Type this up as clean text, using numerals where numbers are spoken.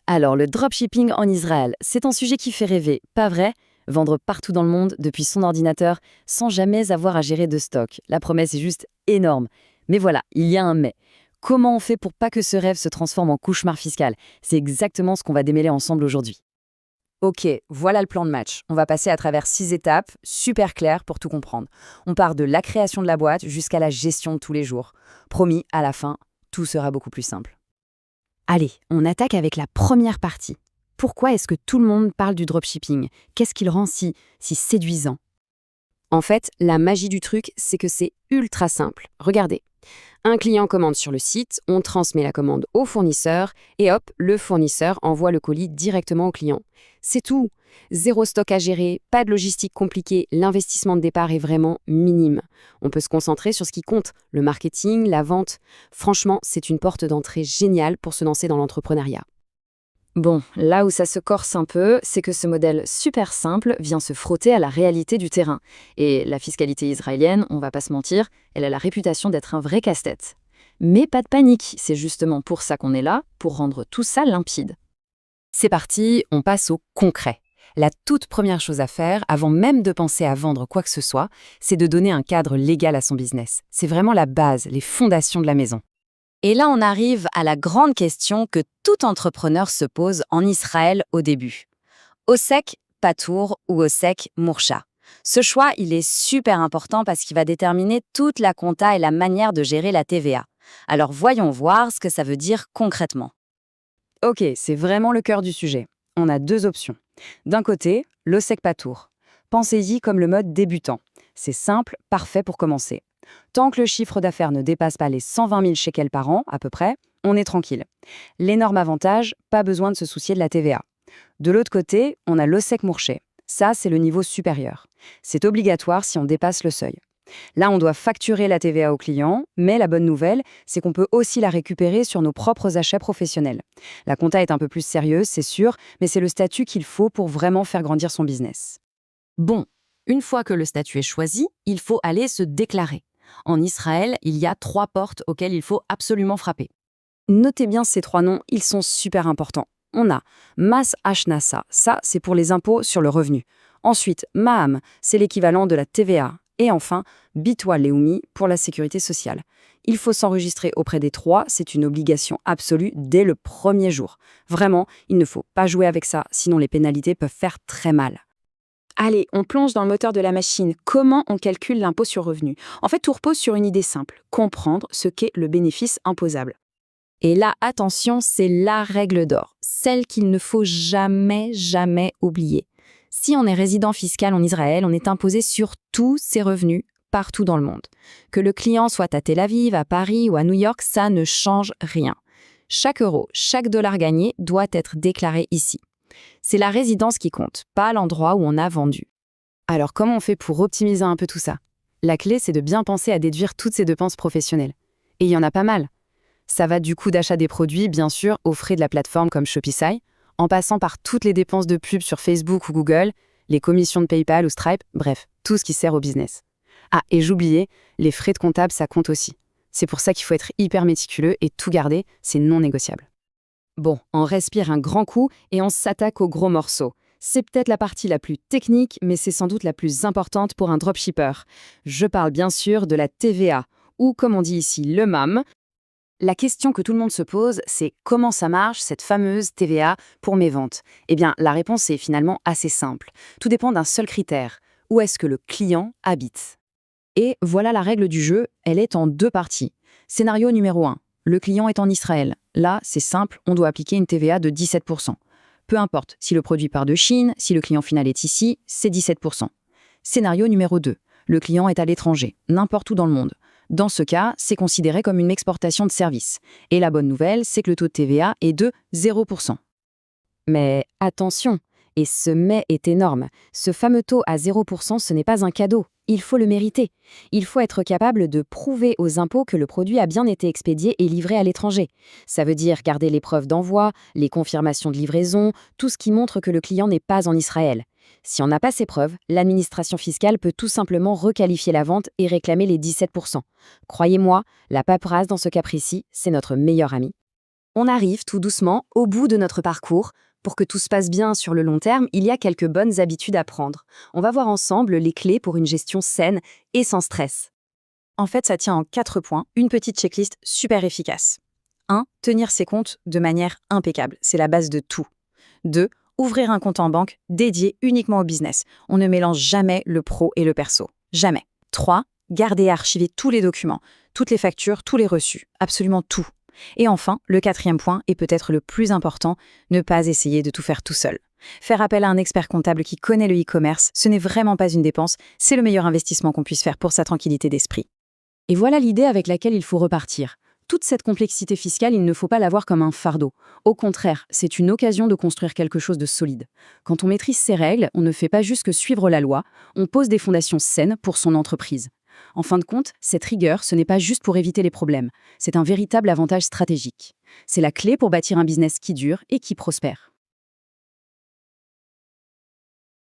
Alors, le dropshipping en Israël, c'est un sujet qui fait rêver, pas vrai? Vendre partout dans le monde, depuis son ordinateur, sans jamais avoir à gérer de stock. La promesse est juste énorme. Mais voilà, il y a un mais. Comment on fait pour pas que ce rêve se transforme en cauchemar fiscal? C'est exactement ce qu'on va démêler ensemble aujourd'hui. Ok, voilà le plan de match. On va passer à travers 6 étapes, super claires pour tout comprendre. On part de la création de la boîte jusqu'à la gestion de tous les jours. Promis, à la fin, tout sera beaucoup plus simple. Allez, on attaque avec la première partie. Pourquoi est-ce que tout le monde parle du dropshipping? Qu'est-ce qui le rend si séduisant? En fait, la magie du truc, c'est que c'est ultra simple. Regardez. Un client commande sur le site, on transmet la commande au fournisseur et hop, le fournisseur envoie le colis directement au client. C'est tout. Zéro stock à gérer, pas de logistique compliquée, l'investissement de départ est vraiment minime. On peut se concentrer sur ce qui compte, le marketing, la vente. Franchement, c'est une porte d'entrée géniale pour se lancer dans l'entrepreneuriat. Bon, là où ça se corse un peu, c'est que ce modèle super simple vient se frotter à la réalité du terrain. Et la fiscalité israélienne, on va pas se mentir, elle a la réputation d'être un vrai casse-tête. Mais pas de panique, c'est justement pour ça qu'on est là, pour rendre tout ça limpide. C'est parti, on passe au concret. La toute première chose à faire, avant même de penser à vendre quoi que ce soit, c'est de donner un cadre légal à son business. C'est vraiment la base, les fondations de la maison. Et là, on arrive à la grande question que tout entrepreneur se pose en Israël au début. Osek Patour ou Osek Mourcha. Ce choix, il est super important parce qu'il va déterminer toute la compta et la manière de gérer la TVA. Alors voyons voir ce que ça veut dire concrètement. Ok, c'est vraiment le cœur du sujet. On a deux options. D'un côté, l'Osek Patour. Pensez-y comme le mode débutant. C'est simple, parfait pour commencer. Tant que le chiffre d'affaires ne dépasse pas les 120 000 shekels par an, à peu près, on est tranquille. L'énorme avantage, pas besoin de se soucier de la TVA. De l'autre côté, on a l'OSEC Mourché. Ça, c'est le niveau supérieur. C'est obligatoire si on dépasse le seuil. Là, on doit facturer la TVA au client, mais la bonne nouvelle, c'est qu'on peut aussi la récupérer sur nos propres achats professionnels. La compta est un peu plus sérieuse, c'est sûr, mais c'est le statut qu'il faut pour vraiment faire grandir son business. Bon, une fois que le statut est choisi, il faut aller se déclarer. En Israël, il y a 3 portes auxquelles il faut absolument frapper. Notez bien ces 3 noms, ils sont super importants. On a Mas Hashnasa, ça c'est pour les impôts sur le revenu. Ensuite, Maham, c'est l'équivalent de la TVA. Et enfin, Bitwa Leumi pour la sécurité sociale. Il faut s'enregistrer auprès des 3, c'est une obligation absolue dès le premier jour. Vraiment, il ne faut pas jouer avec ça, sinon les pénalités peuvent faire très mal. Allez, on plonge dans le moteur de la machine. Comment on calcule l'impôt sur revenu? En fait, tout repose sur une idée simple, comprendre ce qu'est le bénéfice imposable. Et là, attention, c'est la règle d'or, celle qu'il ne faut jamais oublier. Si on est résident fiscal en Israël, on est imposé sur tous ses revenus, partout dans le monde. Que le client soit à Tel Aviv, à Paris ou à New York, ça ne change rien. Chaque euro, chaque dollar gagné doit être déclaré ici. C'est la résidence qui compte, pas l'endroit où on a vendu. Alors comment on fait pour optimiser un peu tout ça? La clé, c'est de bien penser à déduire toutes ces dépenses professionnelles. Et il y en a pas mal. Ça va du coût d'achat des produits, bien sûr, aux frais de la plateforme comme Shopify, en passant par toutes les dépenses de pub sur Facebook ou Google, les commissions de PayPal ou Stripe, bref, tout ce qui sert au business. Ah, et j'oubliais, les frais de comptable, ça compte aussi. C'est pour ça qu'il faut être hyper méticuleux et tout garder, c'est non négociable. Bon, on respire un grand coup et on s'attaque aux gros morceaux. C'est peut-être la partie la plus technique, mais c'est sans doute la plus importante pour un dropshipper. Je parle bien sûr de la TVA, ou comme on dit ici, le MAM. La question que tout le monde se pose, c'est comment ça marche, cette fameuse TVA, pour mes ventes? Eh bien, la réponse est finalement assez simple. Tout dépend d'un seul critère. Où est-ce que le client habite? Et voilà la règle du jeu, elle est en 2 parties. Scénario numéro 1. Le client est en Israël. Là, c'est simple, on doit appliquer une TVA de 17%. Peu importe, si le produit part de Chine, si le client final est ici, c'est 17%. Scénario numéro 2. Le client est à l'étranger, n'importe où dans le monde. Dans ce cas, c'est considéré comme une exportation de service. Et la bonne nouvelle, c'est que le taux de TVA est de 0%. Mais attention, et ce mais est énorme. Ce fameux taux à 0%, ce n'est pas un cadeau. Il faut le mériter. Il faut être capable de prouver aux impôts que le produit a bien été expédié et livré à l'étranger. Ça veut dire garder les preuves d'envoi, les confirmations de livraison, tout ce qui montre que le client n'est pas en Israël. Si on n'a pas ces preuves, l'administration fiscale peut tout simplement requalifier la vente et réclamer les 17%. Croyez-moi, la paperasse dans ce cas précis, c'est notre meilleur ami. On arrive tout doucement au bout de notre parcours. Pour que tout se passe bien sur le long terme, il y a quelques bonnes habitudes à prendre. On va voir ensemble les clés pour une gestion saine et sans stress. En fait, ça tient en 4 points, une petite checklist super efficace. 1. Tenir ses comptes de manière impeccable, c'est la base de tout. 2. Ouvrir un compte en banque dédié uniquement au business. On ne mélange jamais le pro et le perso. Jamais. 3. Garder et archiver tous les documents, toutes les factures, tous les reçus, absolument tout. Et enfin, le 4e point, et peut-être le plus important, ne pas essayer de tout faire tout seul. Faire appel à un expert comptable qui connaît le e-commerce, ce n'est vraiment pas une dépense, c'est le meilleur investissement qu'on puisse faire pour sa tranquillité d'esprit. Et voilà l'idée avec laquelle il faut repartir. Toute cette complexité fiscale, il ne faut pas la voir comme un fardeau. Au contraire, c'est une occasion de construire quelque chose de solide. Quand on maîtrise ces règles, on ne fait pas juste que suivre la loi, on pose des fondations saines pour son entreprise. En fin de compte, cette rigueur, ce n'est pas juste pour éviter les problèmes, c'est un véritable avantage stratégique. C'est la clé pour bâtir un business qui dure et qui prospère.